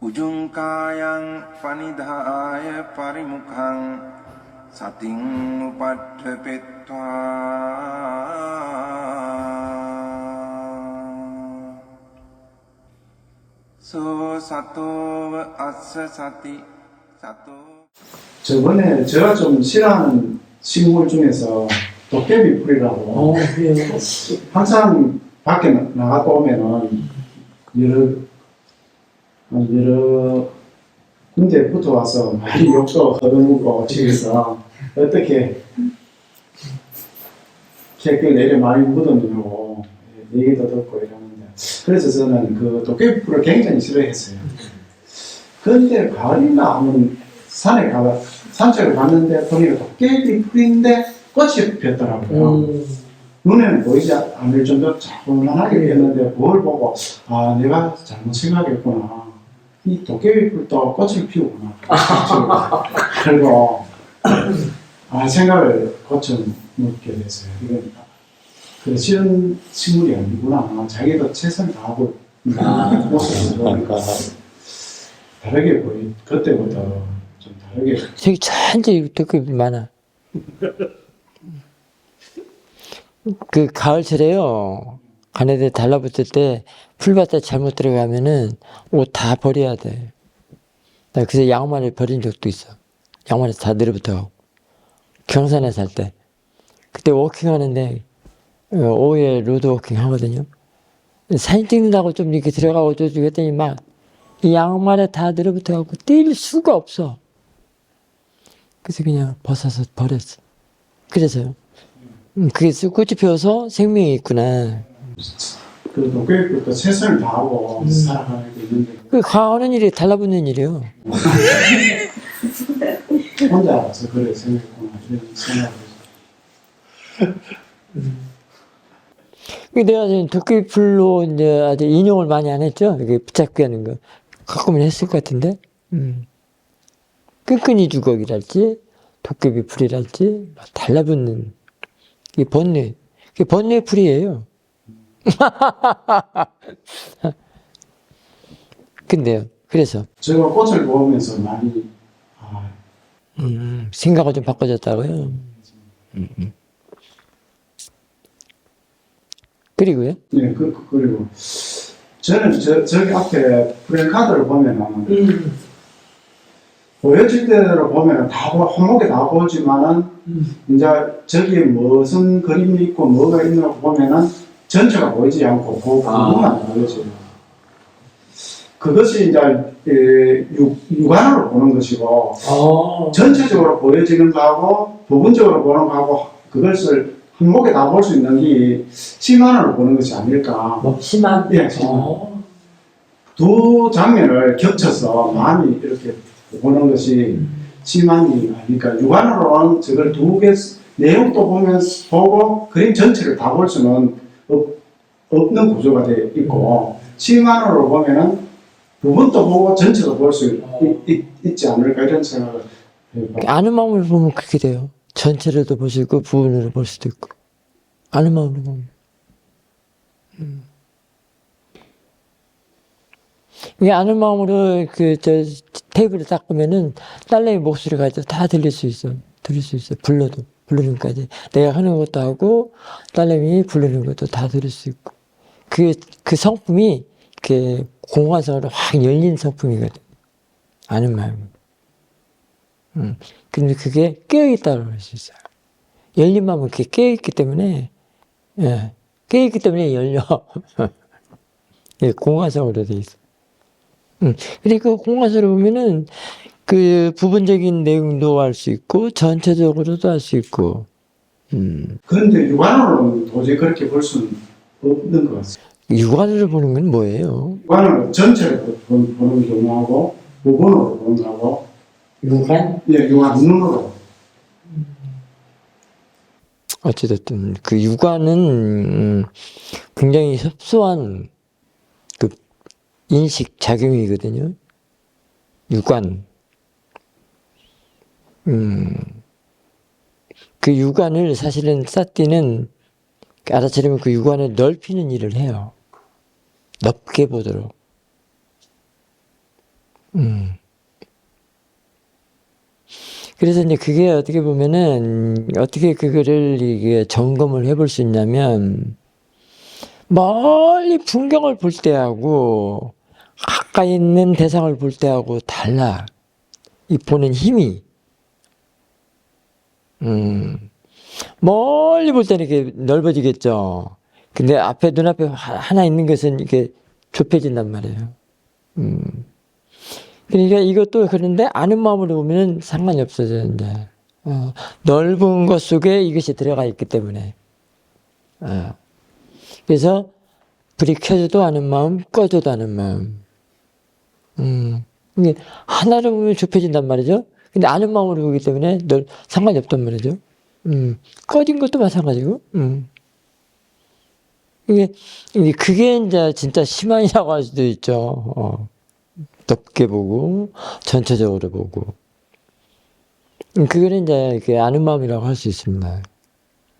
Ujungkayang panidhaya parimukhang sating upadhepetva so sato assa sati sato. 저번에 제가 좀 싫어하는 식물 중에서 도깨비 풀이라고 항상 밖에 나갔다 오면은 여러 군데 붙어와서 많이 욕도 얻어먹고 집에서 어떻게 댓글 내려 많이 묻어놓고 얘기도 듣고 이러는데, 그래서 저는 그 도깨비 풀을 굉장히 싫어했어요. 그런데 가을인가 하면 산책을 갔는데 보니까 도깨비 풀인데 꽃이 피었더라고요. 눈에는 보이지 않을 정도로 차분하게 피었는데 그걸 보고 내가 잘못 생각했구나. 이 도깨비 풀도 꽃을 피우구나. 그리고 생각을 고쳐놓게 됐어요. 이건 그 쉬운 식물이 아니구나. 자기도 최선을 다하고 모습을 보니까 다르게 그때부터 좀 다르게. 저기 천천히 도깨비 많아. 그 가을철에요. 가네들 달라붙을 때 풀밭에 잘못 들어가면은 옷 다 버려야 돼. 나 그래서 양말을 버린 적도 있어. 양말에 다 늘어붙어. 경산에 살 때. 그때 워킹 하는데 오후에 로드 워킹 하거든요. 사진 찍는다고 좀 이렇게 들어가고 저쪽 했더니 막 이 양말에 다 늘어붙어갖고 뛸 수가 없어. 그래서 그냥 벗어서 버렸어. 그래서요. 그게 꽃이 피어서 생명이 있구나. 그 도깨비풀도 최선을 다하고 살아가고 있는데 그 가하는 일이 달라붙는 일이요. 혼자서 그래 생각했구나 이런 생각을 내가 지금 도깨비풀로 이제 아주 인용을 많이 안 했죠. 이게 붙잡기 하는 거. 가끔은 했을 것 같은데. 끈끈이 주걱이랄지, 도깨비풀이랄지, 달라붙는, 이게 번뇌. 그게 번뇌 풀이에요. 근데요, 그래서. 제가 꽃을 보면서 많이 생각을 좀 바꿔줬다고요. 그리고요? 네, 그리고 저는 저기 앞에 프랭카드를 보면은 보여질 대로 보면은 한목에 다 보지만은 이제 저기에 무슨 그림이 있고 뭐가 있나 보면은 전체가 보이지 않고 그 부분만 보여져요. 그것이 이제 육안으로 보는 것이고 전체적으로 보여지는 거하고 부분적으로 보는 거하고 그것을 한목에 다 볼 수 있는 게 심한으로 보는 것이 아닐까. 심한? 예, 심한. 두 장면을 겹쳐서 마음이 이렇게 보는 것이 심한이 아닐까. 육안으로는 저걸 두 개 내용도 보면서 보고 그림 전체를 다 볼 수는 없는 구조가 되어 있고, 심한으로 보면은 부분도 보고 전체도 볼 수 있지 않을까 이런 생각을 해요. 아는 마음으로 보면 그렇게 돼요. 전체로도 볼 수 있고 부분으로 볼 수도 있고. 아는 마음으로 보면. 이 아는 마음으로 테이블을 닦으면은 딸내미 목소리가 다 들릴 수 있어. 들릴 수 있어. 부르는 까지. 내가 하는 것도 하고 딸내미 부르는 것도 다 들을 수 있고. 그 성품이 공간성으로 확 열린 성품이거든. 아는 마음. 근데 그게 깨어있다고 할 수 있어요. 열린 마음은 그게 깨어있기 때문에, 깨어있기 때문에 열려. 공간성으로 돼 있어. 근데 그 공간성으로 보면은 그 부분적인 내용도 알 수 있고, 전체적으로도 알 수 있고. 그런데 육안으로는 도저히 그렇게 볼 수는 없는 것 같습니다. 육안으로 보는 건 뭐예요? 육안으로 전체를 보는 경우하고 부분으로 보는 거하고. 육안? 예, 육안 눈으로. 어찌됐든 그 육안은 굉장히 협소한 그 인식 작용이거든요. 육안. 그 육안을 사실은 사띠는 알아차리면 그 육안을 넓히는 일을 해요. 넓게 보도록. 그래서 이제 그게 어떻게 보면은, 어떻게 그거를 이게 점검을 해볼 수 있냐면, 멀리 풍경을 볼 때하고, 가까이 있는 대상을 볼 때하고 달라. 이 보는 힘이. 멀리 볼 때는 이렇게 넓어지겠죠. 근데 앞에, 눈앞에 하나 있는 것은 이렇게 좁혀진단 말이에요. 그러니까 이것도 그런데 아는 마음으로 보면 상관이 없어져, 이제. 넓은 것 속에 이것이 들어가 있기 때문에. 그래서 불이 켜져도 아는 마음, 꺼져도 아는 마음. 이게 하나로 보면 좁혀진단 말이죠. 근데 아는 마음으로 보기 때문에 상관이 없단 말이죠. 꺼진 것도 마찬가지고. 그게 이제 진짜 심한이라고 할 수도 있죠. 넓게 보고, 전체적으로 보고. 그거는 이제 그 아는 마음이라고 할 수 있습니다.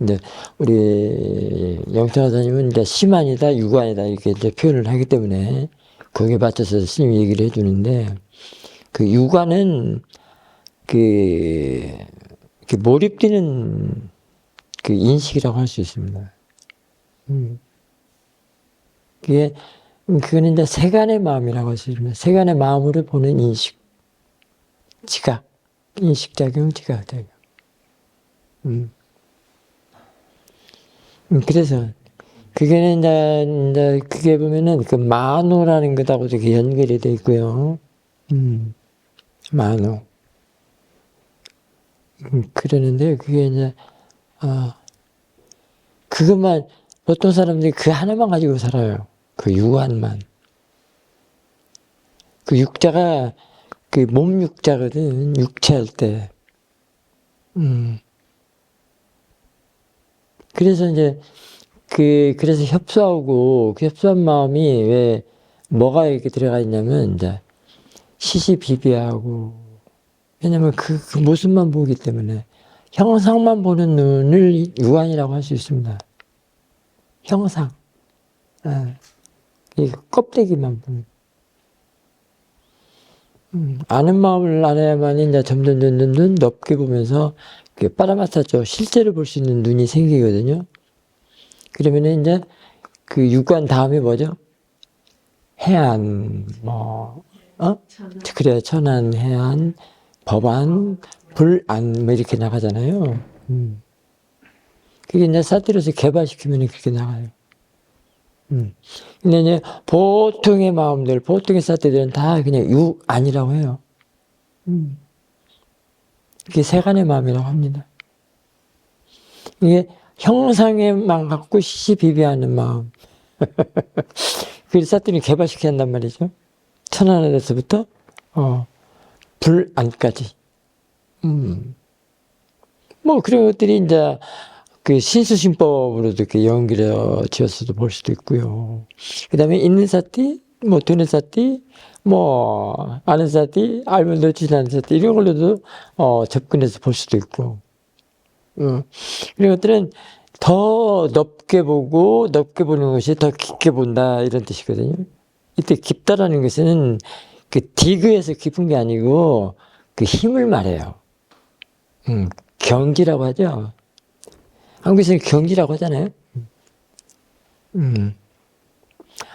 이제 우리 영태하사님은 이제 심한이다, 유관이다 이렇게 이제 표현을 하기 때문에 거기에 맞춰서 스님이 얘기를 해주는데, 그 유관은 그 몰입되는 그 인식이라고 할 수 있습니다. 그거는 이제 세간의 마음이라고 할 수 있습니다. 세간의 마음으로 보는 인식, 지각, 인식작용, 지각작용. 그래서 그게는 이제 그게 보면은 그 만호라는 것하고도 이렇게 연결이 돼 있고요. 만호. 그러는데 그게 이제 그것만 보통 사람들이 그 하나만 가지고 살아요. 그 유관만. 그 육자가 그 몸 육자거든. 육체할 때. 그래서 이제 그래서 협소하고 그 협소한 마음이 왜 뭐가 이렇게 들어가 있냐면 이제 시시비비하고, 왜냐면 그 모습만 보기 때문에 형상만 보는 눈을 유관이라고 할 수 있습니다. 형상. 이 껍데기만 보는. 아는 마음을 알아야만 이제 점점 넓게 보면서 빨아맞았죠. 실제로 볼 수 있는 눈이 생기거든요. 그러면은 이제 그 육관 다음에 뭐죠? 해안, 그래, 천안, 해안, 법안, 불안, 뭐 이렇게 나가잖아요. 그게 이제 사티로서 개발시키면 그렇게 나가요. 근데 이제 보통의 마음들, 보통의 사티들은 다 그냥 유안이라고 해요. 그게 세간의 마음이라고 합니다. 이게 형상에만 갖고 시시비비하는 마음. 그래서 사티는 개발시켜야 한단 말이죠. 천안에서부터 불안까지. 뭐 그런 것들이 이제 그 신수신법으로도 이렇게 연결해 지어서도 볼 수도 있고요. 그 다음에 있는 사티, 뭐 되는 사티, 뭐 아는 사티, 알면 놓치지 않는 사티, 이런 걸로도 접근해서 볼 수도 있고. 이런 것들은 더 넓게 보고, 넓게 보는 것이 더 깊게 본다, 이런 뜻이거든요. 이때 깊다라는 것은 그 디그에서 깊은 게 아니고 그 힘을 말해요. 경지라고 하죠. 한국에서는 경지라고 하잖아요.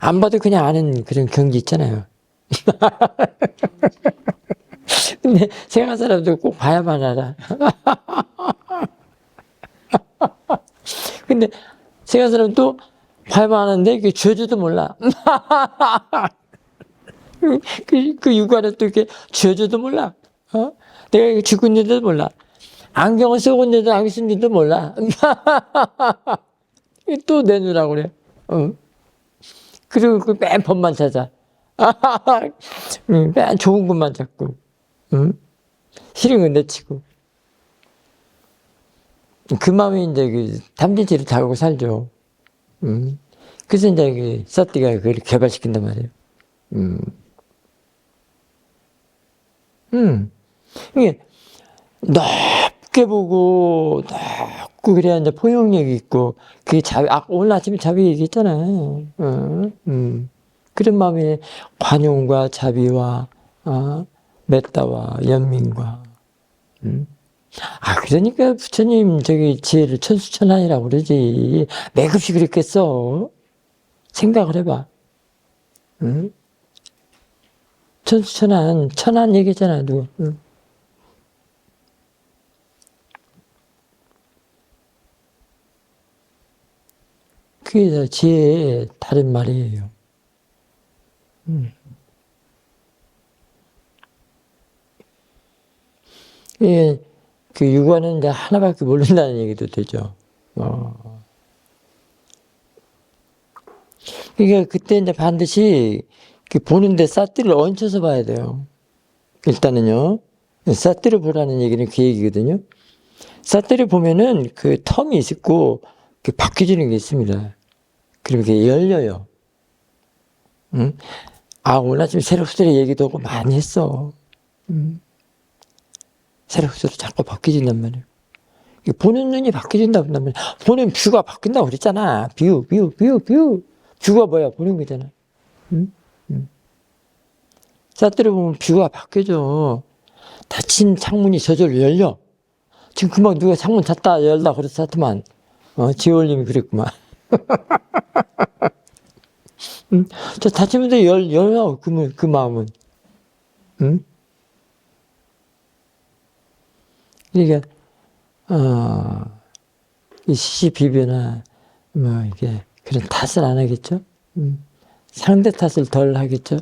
안 봐도 그냥 아는 그런 경지 있잖아요. 근데 생각한 사람도 꼭 봐야만 알아. 근데 생각한 사람도 봐야만 하는데 그 죄주도 몰라. 그 육아를 또 이렇게 죄주도 몰라. 내가 이거 죽고 있는데도 몰라. 안경을 쓰고 있는데도 안경 쓴지도 몰라. 또 내놓으라고 그래. 그리고 그 맨 법만 찾아. 맨 좋은 것만 찾고. 싫은 건 내치고. 그 마음이 이제 그 탐진치를 달고 살죠. 그래서 이제 그 사띠가 그걸 개발시킨단 말이에요. 이게 넓게 보고 넓고 그래야 이제 포용력이 있고 그게 오늘 아침에 자비 얘기했잖아요. 그런 마음이 관용과 자비와 메따와 연민과. 그러니까 부처님 저기 지혜를 천수천안이라고 그러지. 맥없이 그랬겠어. 생각을 해봐. 응? 천수천안, 천안 얘기잖아, 누구. 응? 그게 지혜의 다른 말이에요. 예, 그 유관은 이제 하나밖에 모른다는 얘기도 되죠. 그러니까 그때 이제 반드시 그 보는데 삿띠를 얹혀서 봐야 돼요. 일단은요. 삿띠를 보라는 얘기는 그 얘기거든요. 삿띠를 보면은 그 텀이 있고 그 바뀌어지는 게 있습니다. 그럼 이게 열려요. 응? 오늘 아침 새록새록 얘기도 하고 많이 했어. 새록새록 자꾸 바뀌어진단 말이에요. 보는 눈이 바뀌어진다고 한단 말이에요. 보는 뷰가 바뀐다고 그랬잖아. 뷰. 뷰가 뭐야? 보는 거잖아. 삿띠를 보면 뷰가 바뀌어져. 닫힌 창문이 저절로 열려. 지금 금방 누가 창문 닫다 열다 그랬었더만. 지올님이 그랬구만. 저 닫히면 열려. 그 마음은. 응? 그러니까, 이 시시비비나, 이게, 그런 탓을 안 하겠죠? 상대 탓을 덜 하겠죠?